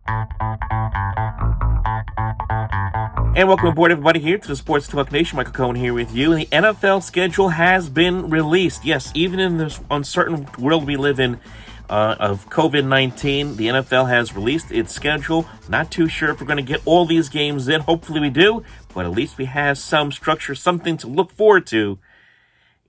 And welcome aboard, everybody, here to the Sports Talk Nation. Michael Cohen here with you. And the NFL schedule has been released. Yes, even in this uncertain world we live in of COVID-19, the NFL has released its schedule. Not too sure if we're going to get all these games in. Hopefully we do. But at least we have some structure, something to look forward to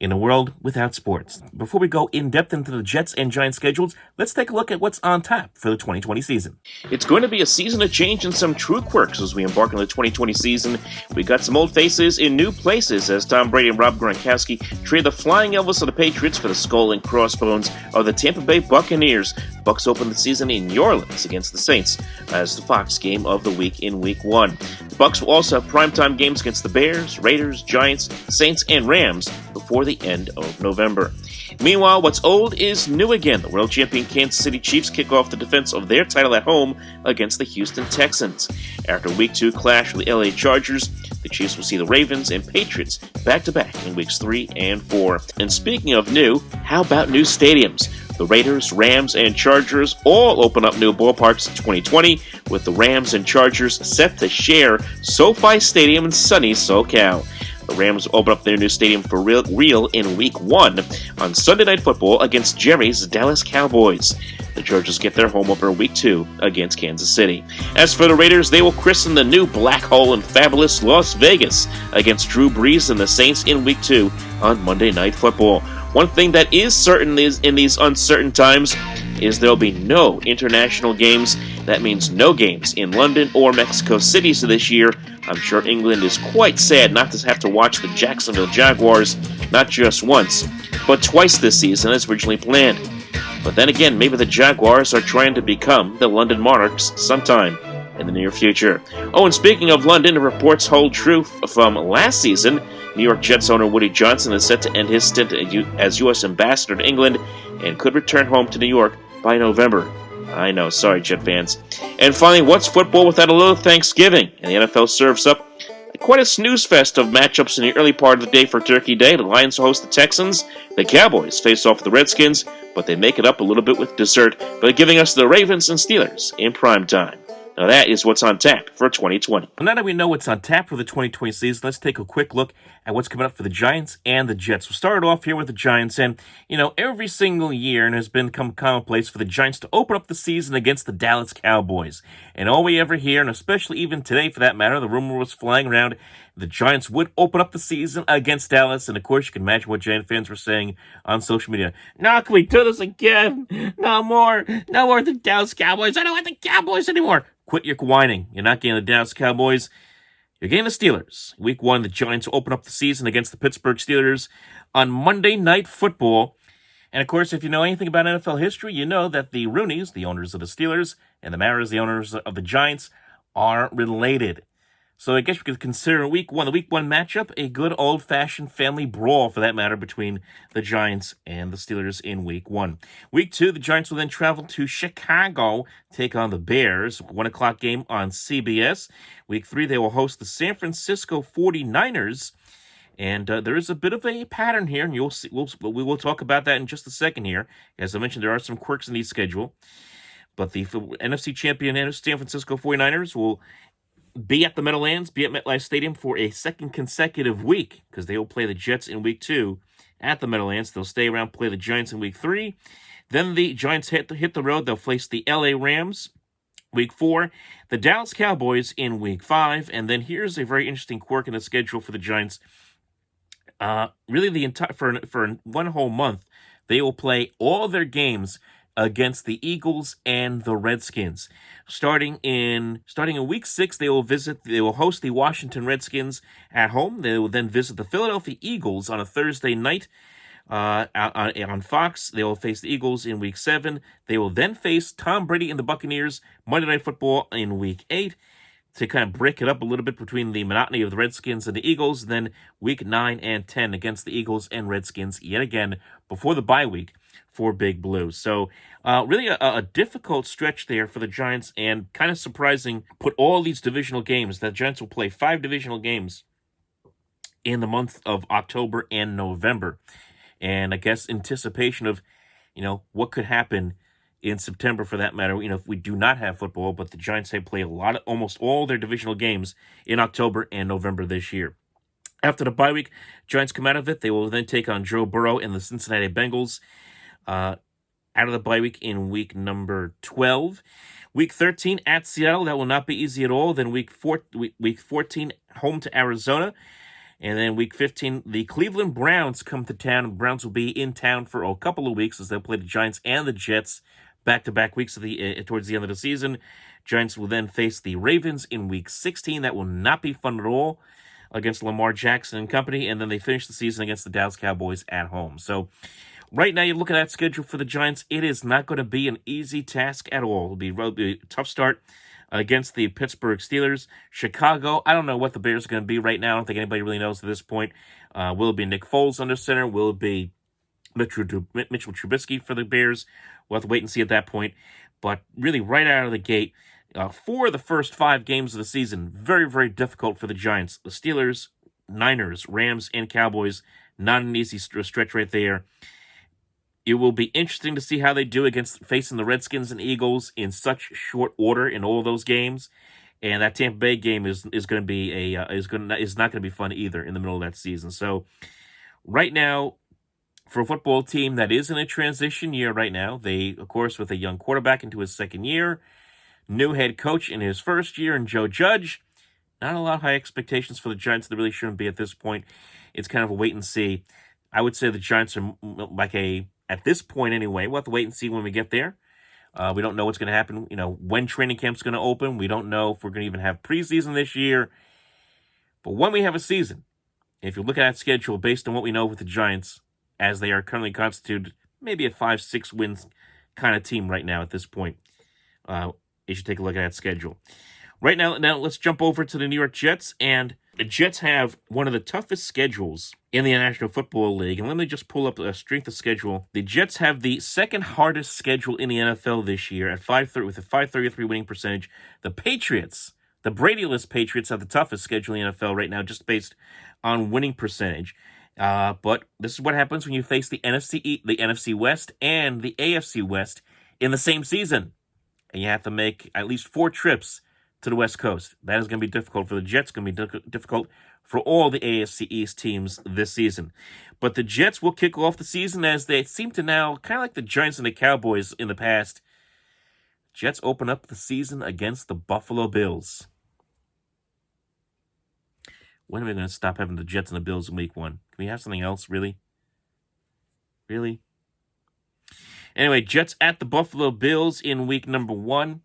in a world without sports. Before we go in-depth into the Jets and Giants schedules, let's take a look at what's on tap for the 2020 season. It's going to be a season of change and some true quirks as we embark on the 2020 season. We got some old faces in new places as Tom Brady and Rob Gronkowski trade the Flying Elvis of the Patriots for the Skull and Crossbones of the Tampa Bay Buccaneers. Bucs open the season in New Orleans against the Saints as the Fox game of the week in Week 1. The Bucs will also have primetime games against the Bears, Raiders, Giants, Saints, and Rams before the end of November. Meanwhile, what's old is new again. The world champion Kansas City Chiefs kick off the defense of their title at home against the Houston Texans. After Week 2 clash with the LA Chargers, the Chiefs will see the Ravens and Patriots back-to-back in Weeks 3 and 4. And speaking of new, how about new stadiums? The Raiders, Rams, and Chargers all open up new ballparks in 2020, with the Rams and Chargers set to share SoFi Stadium in sunny SoCal. The Rams open up their new stadium for real in Week 1 on Sunday Night Football against Jerry's Dallas Cowboys. The Chargers get their home opener Week 2 against Kansas City. As for the Raiders, they will christen the new black hole in fabulous Las Vegas against Drew Brees and the Saints in Week 2 on Monday Night Football. One thing that is certain is in these uncertain times is there'll be no international games. That means no games in London or Mexico City this year. I'm sure England is quite sad not to have to watch the Jacksonville Jaguars not just once, but twice this season as originally planned. But then again, maybe the Jaguars are trying to become the London Monarchs sometime in the near future. Oh, and speaking of London, reports hold true from last season. New York Jets owner Woody Johnson is set to end his stint as U.S. ambassador to England and could return home to New York by November. I know, sorry, Jet fans. And finally, what's football without a little Thanksgiving? And the NFL serves up quite a snooze fest of matchups in the early part of the day for Turkey Day. The Lions host the Texans. The Cowboys face off the Redskins, but they make it up a little bit with dessert by giving us the Ravens and Steelers in prime time. Now that is what's on tap for 2020. Well, now that we know what's on tap for the 2020 season, let's take a quick look at what's coming up for the Giants and the Jets. We'll start off here with the Giants. And, every single year it has become commonplace for the Giants to open up the season against the Dallas Cowboys. And all we ever hear, and especially even today for that matter, the rumor was flying around, the Giants would open up the season against Dallas. And, of course, you can imagine what Giant fans were saying on social media. No, can we do this again? No more the Dallas Cowboys. I don't want the Cowboys anymore. Quit your whining. You're not getting the Dallas Cowboys. You're getting the Steelers. Week 1, the Giants open up the season against the Pittsburgh Steelers on Monday Night Football. And, of course, if you know anything about NFL history, you know that the Rooneys, the owners of the Steelers, and the Maras, the owners of the Giants, are related. So I guess we could consider the Week 1 matchup a good old-fashioned family brawl, for that matter, between the Giants and the Steelers in Week 1. Week 2, the Giants will then travel to Chicago, take on the Bears, 1 o'clock game on CBS. Week 3, they will host the San Francisco 49ers. And there is a bit of a pattern here, and you'll see. We will talk about that in just a second here. As I mentioned, there are some quirks in the schedule. But the NFC champion San Francisco 49ers will be at the Meadowlands, be at MetLife Stadium for a second consecutive week, because they will play the Jets in Week 2 at the Meadowlands. They'll stay around, play the Giants in Week 3. Then the Giants hit the road. They'll face the LA Rams Week 4, the Dallas Cowboys in Week 5, and then here's a very interesting quirk in the schedule for the Giants. Really, the entire for 1 whole month, they will play all their games against the Eagles and the Redskins. Starting in Week 6, they will host the Washington Redskins at home. They will then visit the Philadelphia Eagles on a Thursday night on Fox. They will face the Eagles in Week 7. They will then face Tom Brady and the Buccaneers Monday Night Football in Week 8 to kind of break it up a little bit between the monotony of the Redskins and the Eagles. Then Week 9 and 10 against the Eagles and Redskins yet again before the bye week for Big Blue. So really a difficult stretch there for the Giants, and kind of surprising. Put all these divisional games. The Giants will play 5 divisional games in the month of October and November. And I guess anticipation of, what could happen in September, for that matter, if we do not have football. But the Giants have played almost all their divisional games in October and November this year. After the bye week, Giants come out of it. They will then take on Joe Burrow and the Cincinnati Bengals out of the bye week in week number 12. Week 13 at Seattle. That will not be easy at all. Then week 14, home to Arizona. And then week 15, the Cleveland Browns come to town. The Browns will be in town for a couple of weeks as they'll play the Giants and the Jets back-to-back weeks towards the end of the season. Giants will then face the Ravens in week 16. That will not be fun at all against Lamar Jackson and company. And then they finish the season against the Dallas Cowboys at home. So right now, you look at that schedule for the Giants. It is not going to be an easy task at all. It'll be a tough start against the Pittsburgh Steelers. Chicago, I don't know what the Bears are going to be right now. I don't think anybody really knows at this point. Will it be Nick Foles under center? Will it be Mitchell Trubisky for the Bears? We'll have to wait and see at that point. But really, right out of the gate, for the first 5 games of the season, very, very difficult for the Giants. The Steelers, Niners, Rams, and Cowboys, not an easy stretch right there. It will be interesting to see how they do against facing the Redskins and Eagles in such short order in all those games. And that Tampa Bay game is going to be is not going to be fun either in the middle of that season. So right now, for a football team that is in a transition year right now, they, of course, with a young quarterback into his second year, new head coach in his first year, and Joe Judge, not a lot of high expectations for the Giants. There really shouldn't be at this point. It's kind of a wait and see. I would say the Giants are at this point anyway, we'll have to wait and see when we get there. We don't know what's going to happen, when training camp's going to open. We don't know if we're going to even have preseason this year. But when we have a season, if you look at that schedule based on what we know with the Giants, as they are currently constituted, maybe a 5-6 wins kind of team right now at this point, you should take a look at that schedule. Right now, let's jump over to the New York Jets, and the Jets have one of the toughest schedules in the National Football League. And let me just pull up a strength of schedule. The Jets have the second hardest schedule in the NFL this year at 530 with a 533 winning percentage. The Patriots, the Brady-less Patriots, have the toughest schedule in the NFL right now, just based on winning percentage. But this is what happens when you face the NFC West and the AFC West in the same season, and you have to make at least 4 trips to the West Coast. That is going to be difficult for the Jets. It's going to be difficult for all the AFC East teams this season. But the Jets will kick off the season as they seem to now, kind of like the Giants and the Cowboys in the past. Jets open up the season against the Buffalo Bills. When are we going to stop having the Jets and the Bills in week 1? Can we have something else, really? Really? Anyway, Jets at the Buffalo Bills in week number 1.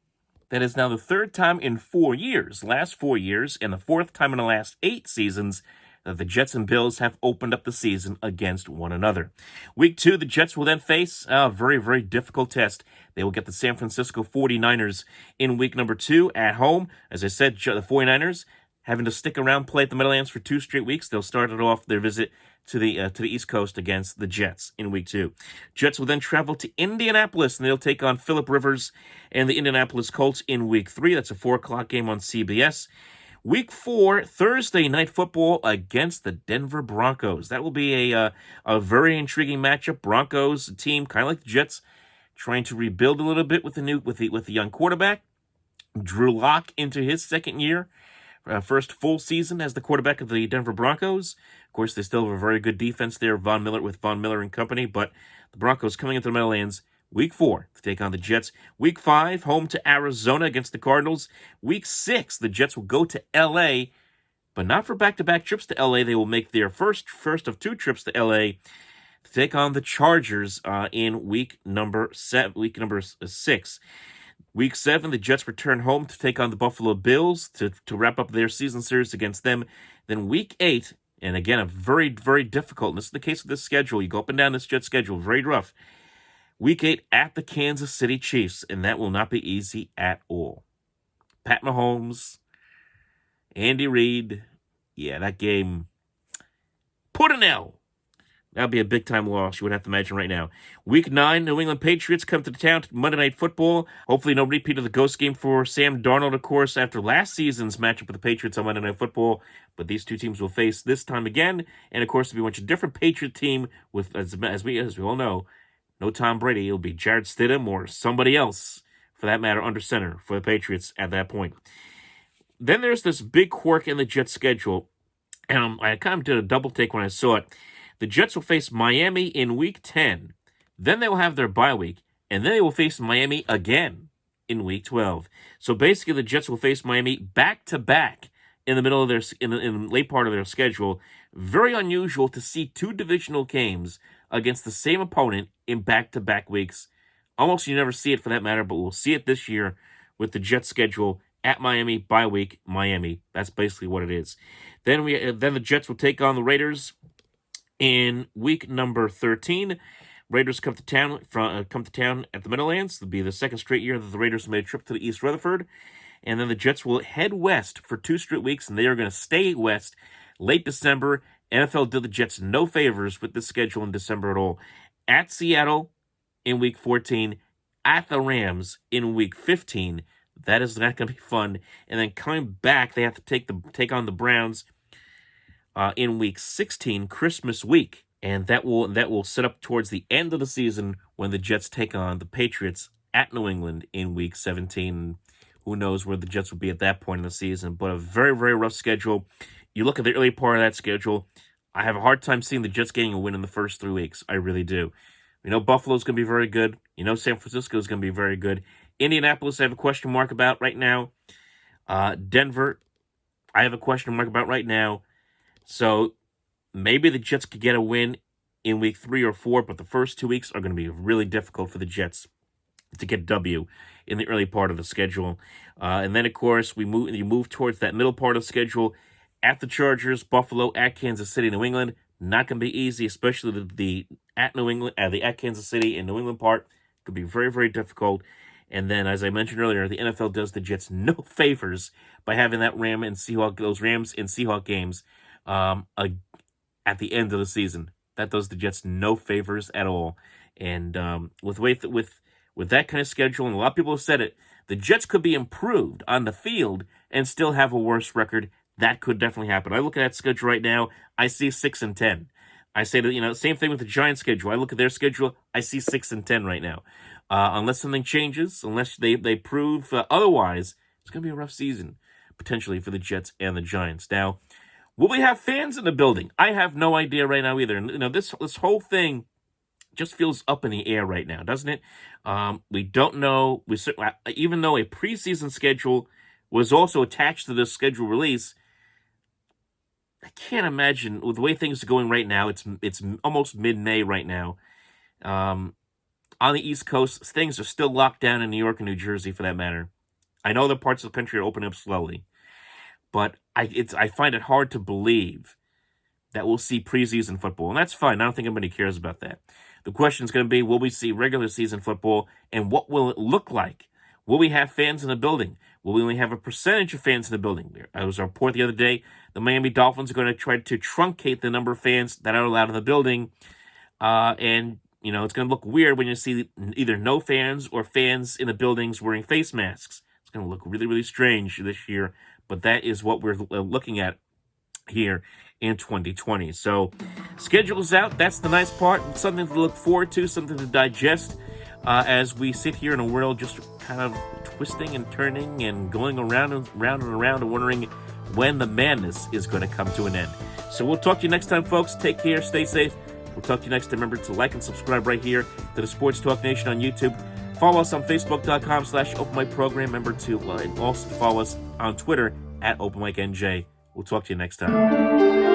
That is now the 3rd time in 4 years, last 4 years, and the 4th time in the last 8 seasons that the Jets and Bills have opened up the season against one another. Week 2, the Jets will then face a very, very difficult test. They will get the San Francisco 49ers in week number 2 at home. As I said, the 49ers having to stick around, play at the Meadowlands for 2 straight weeks. They'll start it off their visit to the East Coast against the Jets in week 2. Jets will then travel to Indianapolis, and they'll take on Phillip Rivers and the Indianapolis Colts in week 3. That's a 4 o'clock game on CBS. Week 4, Thursday night football against the Denver Broncos. That will be a very intriguing matchup. Broncos, a team kind of like the Jets, trying to rebuild a little bit with the young quarterback. Drew Lock into his second year. First full season as the quarterback of the Denver Broncos. Of course, they still have a very good defense there, Von Miller and company, but the Broncos coming into the Meadowlands week 4 to take on the Jets. Week 5, home to Arizona against the Cardinals. Week 6, the Jets will go to L.A., but not for back-to-back trips to L.A. They will make their first of 2 trips to L.A. to take on the Chargers in week number 6. Week 7, the Jets return home to take on the Buffalo Bills to wrap up their season series against them. Then week 8, and again, a very, very difficult, and this is the case with this schedule. You go up and down this Jets schedule, very rough. Week 8 at the Kansas City Chiefs, and that will not be easy at all. Pat Mahomes, Andy Reid, yeah, that game, put an L. That would be a big-time loss, you would have to imagine right now. Week 9, New England Patriots come to the town to Monday Night Football. Hopefully no repeat of the ghost game for Sam Darnold, of course, after last season's matchup with the Patriots on Monday Night Football. But these 2 teams will face this time again. And, of course, it'll be a much different Patriot team with, as we all know, no Tom Brady. It'll be Jarrett Stidham or somebody else, for that matter, under center for the Patriots at that point. Then there's this big quirk in the Jets schedule, and I kind of did a double take when I saw it. The Jets will face Miami in Week 10. Then they will have their bye week, and then they will face Miami again in Week 12. So basically, the Jets will face Miami back-to-back in the middle of in the late part of their schedule. Very unusual to see two divisional games against the same opponent in back-to-back weeks. Almost you never see it for that matter, but we'll see it this year with the Jets schedule at Miami, bye week, Miami. That's basically what it is. Then the Jets will take on the Raiders in week number 13. Raiders come to town at the Meadowlands. It'll be the second straight year that the Raiders made a trip to the East Rutherford. And then the Jets will head west for 2 straight weeks, and they are going to stay west late December. NFL did the Jets no favors with this schedule in December at all. At Seattle in week 14, at the Rams in week 15. That is not going to be fun. And then coming back, they have to take on the Browns in week 16, Christmas week. And that will set up towards the end of the season when the Jets take on the Patriots at New England in week 17. Who knows where the Jets will be at that point in the season. But a very, very rough schedule. You look at the early part of that schedule, I have a hard time seeing the Jets getting a win in the first 3 weeks. I really do. You know Buffalo's going to be very good. You know San Francisco is going to be very good. Indianapolis, I have a question mark about right now. Denver, I have a question mark about right now. So maybe the Jets could get a win in week 3 or 4, but the first 2 weeks are going to be really difficult for the Jets to get W in the early part of the schedule. And then, of course, you move towards that middle part of the schedule at the Chargers, Buffalo, at Kansas City, New England. Not going to be easy, especially the at Kansas City and New England part. Could be very, very difficult. And then, as I mentioned earlier, the NFL does the Jets no favors by having those Rams and Seahawks games at the end of the season. That does the Jets no favors at all. And with that kind of schedule, and a lot of people have said it, the Jets could be improved on the field and still have a worse record. That could definitely happen. I look at that schedule right now, I see 6-10. I say that, same thing with the Giants schedule. I look at their schedule, I see 6-10 right now. Unless something changes, unless they prove otherwise, it's going to be a rough season, potentially, for the Jets and the Giants. Now, will we have fans in the building? I have no idea right now either. And, this whole thing just feels up in the air right now, doesn't it? We don't know. Even though a preseason schedule was also attached to this schedule release, I can't imagine with the way things are going right now. It's almost mid-May right now. On the East Coast, things are still locked down in New York and New Jersey, for that matter. I know other parts of the country are opening up slowly, but I find it hard to believe that we'll see preseason football, and that's fine. I don't think anybody cares about that. The question is going to be, will we see regular season football, and what will it look like? Will we have fans in the building? Will we only have a percentage of fans in the building? There was a report the other day, the Miami Dolphins are going to try to truncate the number of fans that are allowed in the building, and it's going to look weird when you see either no fans or fans in the buildings wearing face masks. It's going to look really, really strange this year, but that is what we're looking at here in 2020. So, schedule's out. That's the nice part. Something to look forward to, something to digest as we sit here in a world just kind of twisting and turning and going around and around and wondering when the madness is going to come to an end. So we'll talk to you next time, folks. Take care. Stay safe. We'll talk to you next time. Remember to like and subscribe right here to the Sports Talk Nation on YouTube. Follow us on Facebook.com/OpenMicProgram. Remember to also follow us on Twitter @OpenMicNJ. We'll talk to you next time.